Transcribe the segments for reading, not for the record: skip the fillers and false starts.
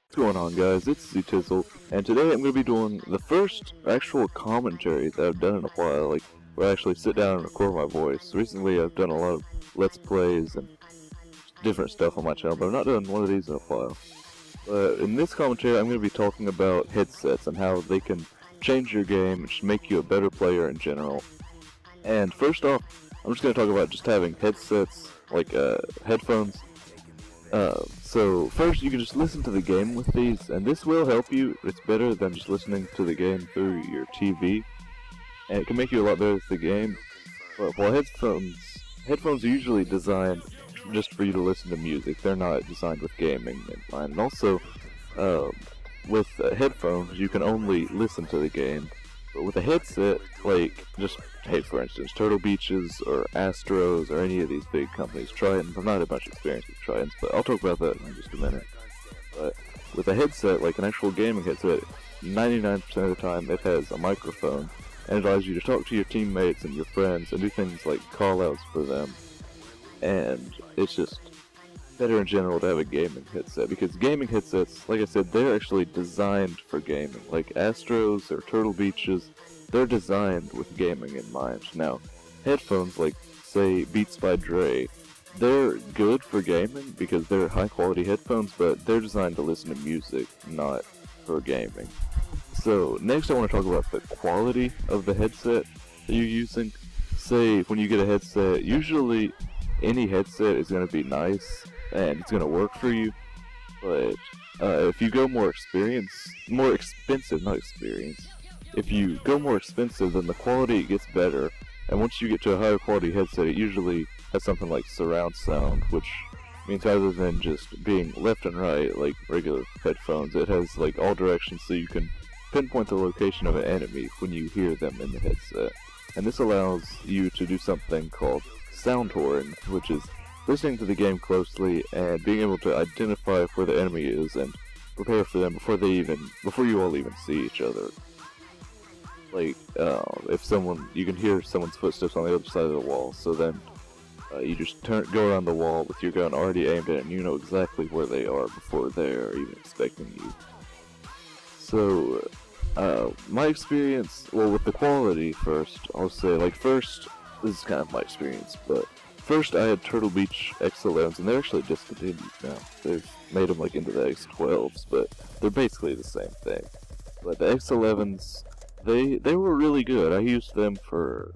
What's going on, guys? It's zTizzle, and today I'm going to be doing the first actual commentary that I've done in a while, like, where I actually sit down and record my voice. Recently I've done a lot of Let's Plays and different stuff on my channel, but I've not done one of these in a while. But in this commentary I'm going to be talking about headsets and how they can change your game and just make you a better player in general. And first off, I'm just going to talk about just having headsets, like headphones. So first you can just listen to the game with these, and this will help you. It's better than just listening to the game through your TV, and it can make you a lot better at the game. But while headphones are usually designed just for you to listen to music, they're not designed with gaming in mind. And also, with headphones you can only listen to the game. But with a headset, like, just, hey, for instance, Turtle Beaches or Astros or any of these big companies, Tritons, I'm not a much experience with Tritons, but I'll talk about that in just a minute. But with a headset, like an actual gaming headset, 99% of the time it has a microphone, and it allows you to talk to your teammates and your friends and do things like call-outs for them. And it's just better in general to have a gaming headset, because gaming headsets, like I said, they're actually designed for gaming. Like Astros or Turtle Beaches, they're designed with gaming in mind. Now, headphones like, say, Beats by Dre, they're good for gaming because they're high quality headphones, but they're designed to listen to music, not for gaming. So, next I want to talk about the quality of the headset that you're using. Say, when you get a headset, usually any headset is going to be nice and it's going to work for you, but if you go more expensive, if you go more expensive, then the quality gets better, and once you get to a higher quality headset, it usually has something like surround sound, which means rather than just being left and right like regular headphones, it has like all directions, so you can pinpoint the location of an enemy when you hear them in the headset. And this allows you to do something called sound touring, which is listening to the game closely and being able to identify where the enemy is and prepare for them before you all even see each other. Like, you can hear someone's footsteps on the other side of the wall, so then you just go around the wall with your gun already aimed at it, and you know exactly where they are before they're even expecting you. So, my experience, well, with the quality first, I'll say, this is kind of my experience, but first I had Turtle Beach X11s, and they're actually discontinued now. They've made them like into the X12s, but they're basically the same thing. But the X11s, they were really good. I used them for,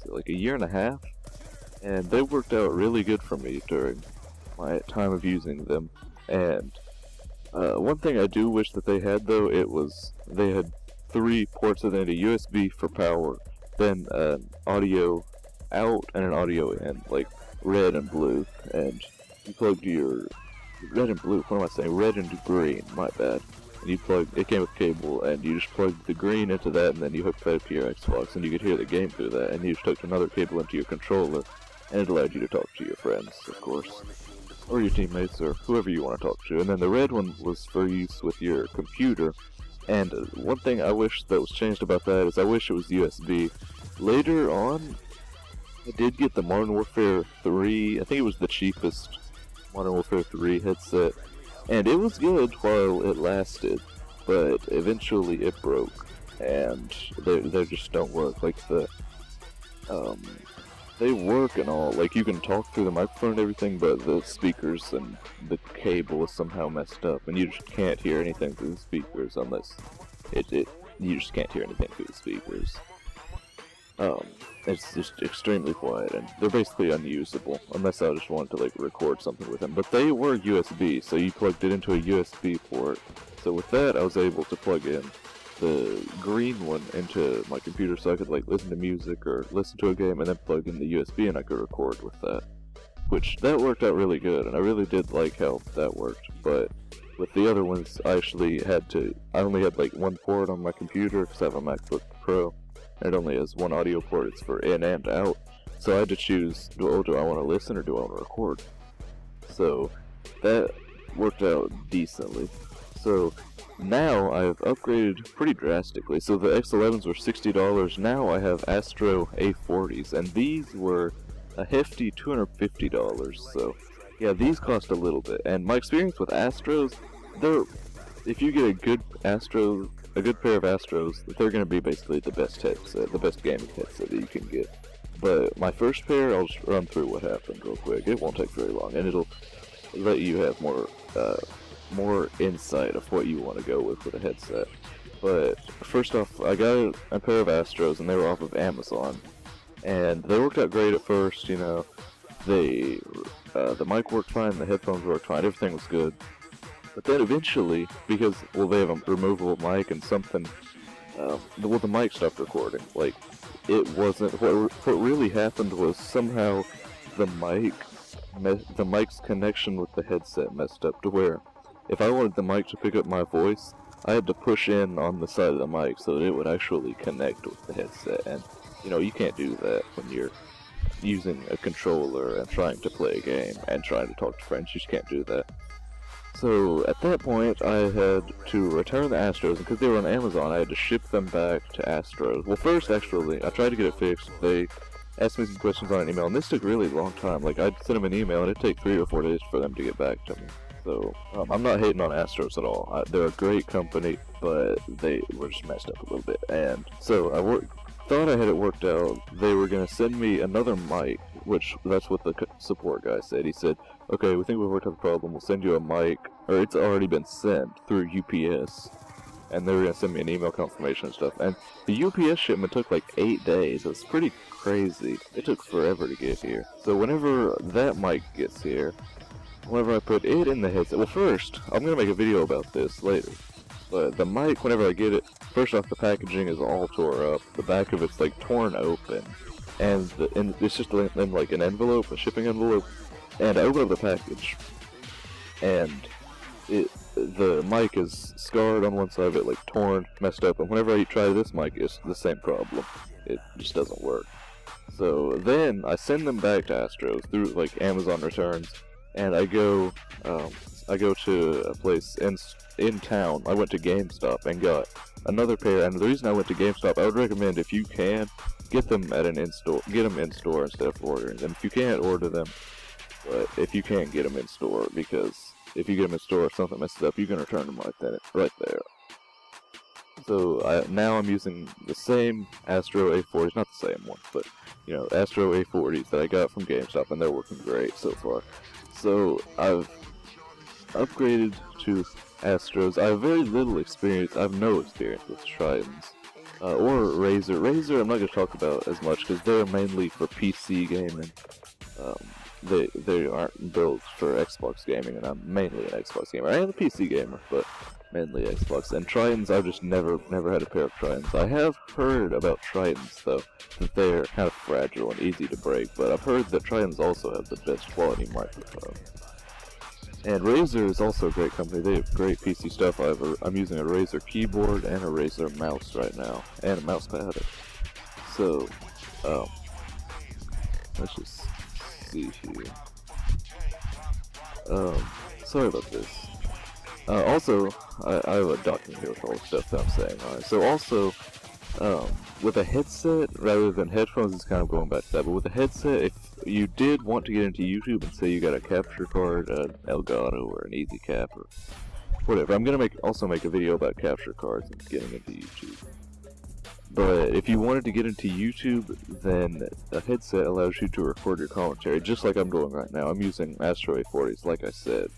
like a year and a half, and they worked out really good for me during my time of using them. And one thing I do wish that they had, though, they had 3 ports, and then a USB for power, then an audio out and an audio in, like red and blue, and you plugged your red and blue, what am I saying, red and green, my bad, and it came with cable, and you just plugged the green into that, and then you hooked that up to your Xbox, and you could hear the game through that, and you just hooked another cable into your controller, and it allowed you to talk to your friends, of course, or your teammates, or whoever you want to talk to. And then the red one was for use with your computer, and one thing I wish that was changed about that is I wish it was USB. Later on, I did get the Modern Warfare 3, I think it was the cheapest Modern Warfare 3 headset, and it was good while it lasted, but eventually it broke, and they just don't work. Like they work and all, like you can talk through the microphone and everything, but the speakers and the cable is somehow messed up, and you just can't hear anything through the speakers unless you just can't hear anything through the speakers. It's just extremely quiet, and they're basically unusable, unless I just wanted to, like, record something with them. But they were USB, so you plugged it into a USB port. So with that, I was able to plug in the green one into my computer so I could, like, listen to music or listen to a game, and then plug in the USB and I could record with that. That worked out really good, and I really did like how that worked. But with the other ones, I only had, like, one port on my computer, because I have a MacBook Pro. It only has one audio port, it's for in and out, so I had to choose, do I want to listen or do I want to record? So that worked out decently. So now I've upgraded pretty drastically. So the X11s were $60, now I have Astro A40s, and these were a hefty $250, so yeah, these cost a little bit. And my experience with Astros, they're if you get a good pair of Astros, they're going to be basically the best headset, the best gaming headset that you can get. But my first pair, I'll just run through what happened real quick. It won't take very long, and it'll let you have more insight of what you want to go with a headset. But first off, I got a pair of Astros, and they were off of Amazon, and they worked out great at first. You know, the mic worked fine, the headphones worked fine, everything was good. But then eventually, because they have a removable mic and something, the mic stopped recording. Like, it wasn't. What really happened was somehow the mic's connection with the headset messed up to where if I wanted the mic to pick up my voice, I had to push in on the side of the mic so that it would actually connect with the headset. And you know, you can't do that when you're using a controller and trying to play a game and trying to talk to friends. You just can't do that. So at that point, I had to return the Astros, and because they were on Amazon, I had to ship them back to Astros. Well, first, actually, I tried to get it fixed. They asked me some questions on an email, and this took a really long time. Like, I'd send them an email, and it'd take 3 or 4 days for them to get back to me. So, I'm not hating on Astros at all. They're a great company, but they were just messed up a little bit. And so, thought I had it worked out. They were going to send me another mic, which that's what the support guy said. He said, okay, we think we've worked out the problem. We'll send you a mic, or it's already been sent through UPS. And they were going to send me an email confirmation and stuff. And the UPS shipment took like 8 days. It's pretty crazy. It took forever to get here. So whenever that mic gets here, whenever I put it in the headset, well, first, I'm going to make a video about this later. But the mic, whenever I get it, first off, the packaging is all tore up. The back of it's like torn open. And it's just in like an envelope, a shipping envelope. And I open up the package, and the mic is scarred on one side of it, like torn, messed up. And whenever I try this mic, it's the same problem. It just doesn't work. So then I send them back to Astros through like Amazon returns, and I go to a place in town. I went to GameStop and got another pair. And the reason I went to GameStop, I would recommend, if you can, get them at an in-store. Get them in-store instead of ordering them. If you can't, order them. But if you can't, get them in-store, because if you get them in-store, if something messes up, you can return them right there. So now I'm using the same Astro A40s, not the same one, but you know, Astro A40s that I got from GameStop, and they're working great so far. So I've upgraded to Astros. I have very little experience. I have no experience with Tritons or Razer. Razer I'm not going to talk about as much because they're mainly for PC gaming. They aren't built for Xbox gaming, and I'm mainly an Xbox gamer. I am a PC gamer, but mainly Xbox. And Tritons, I've just never had a pair of Tritons. I have heard about Tritons, though, that they're kind of fragile and easy to break, but I've heard that Tritons also have the best quality microphone. And Razer is also a great company. They have great PC stuff. I'm using a Razer keyboard and a Razer mouse right now, and a mouse pad. So, let's just see here. Sorry about this. Also, I have a document here with all the stuff that I'm saying. Alright, so also, with a headset rather than headphones, it's kind of going back to that, but with a headset, if you did want to get into YouTube and say you got a capture card, an Elgato or an Easy Cap or whatever, I'm gonna also make a video about capture cards and getting into YouTube. But if you wanted to get into YouTube, then a headset allows you to record your commentary, just like I'm doing right now. I'm using Astro A40s, like I said.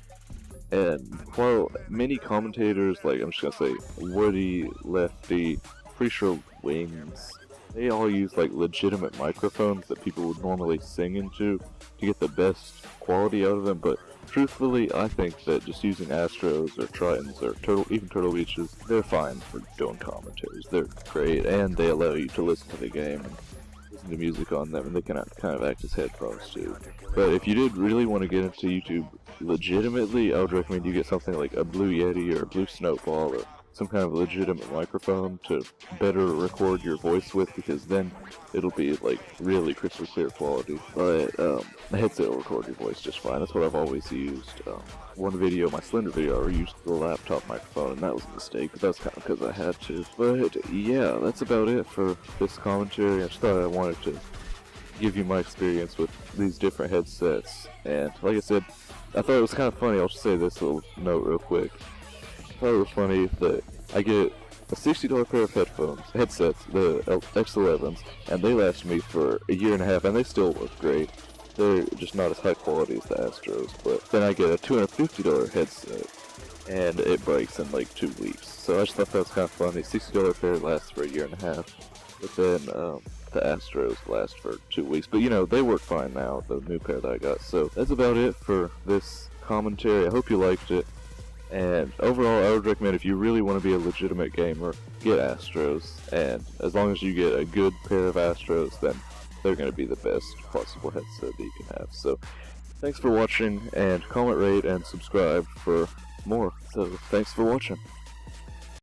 And while many commentators, like I'm just gonna say Woody, Lefty, pretty sure Wings, they all use like legitimate microphones that people would normally sing into to get the best quality out of them. But truthfully, I think that just using Astros or Tritons or even Turtle Beaches, they're fine for doing commentaries. They're great, and they allow you to listen to the game and listen to music on them, and they can kind of act as headphones too. But if you did really want to get into YouTube legitimately, I would recommend you get something like a Blue Yeti or a Blue Snowball or some kind of legitimate microphone to better record your voice with, because then it'll be like really crystal clear quality. But the headset will record your voice just fine. That's what I've always used. One video, my Slender video, I used the laptop microphone, and that was a mistake, but that's kind of because I had to. But yeah, that's about it for this commentary. I just thought I wanted to give you my experience with these different headsets, and like I said, I thought it was kind of funny. I'll just say this little note real quick. thought it was funny that I get a $60 pair of headsets, the X11s, and they last me for a year and a half, and they still work great. They're just not as high quality as the Astros, but then I get a $250 headset, and it breaks in like 2 weeks. So I just thought that was kind of funny. $60 pair lasts for a year and a half, but then the Astros last for 2 weeks. But you know, they work fine now, the new pair that I got. So that's about it for this commentary. I hope you liked it. And overall, I would recommend, if you really want to be a legitimate gamer, get Astros. And as long as you get a good pair of Astros, then they're going to be the best possible headset that you can have. So thanks for watching, and comment, rate, and subscribe for more. So thanks for watching.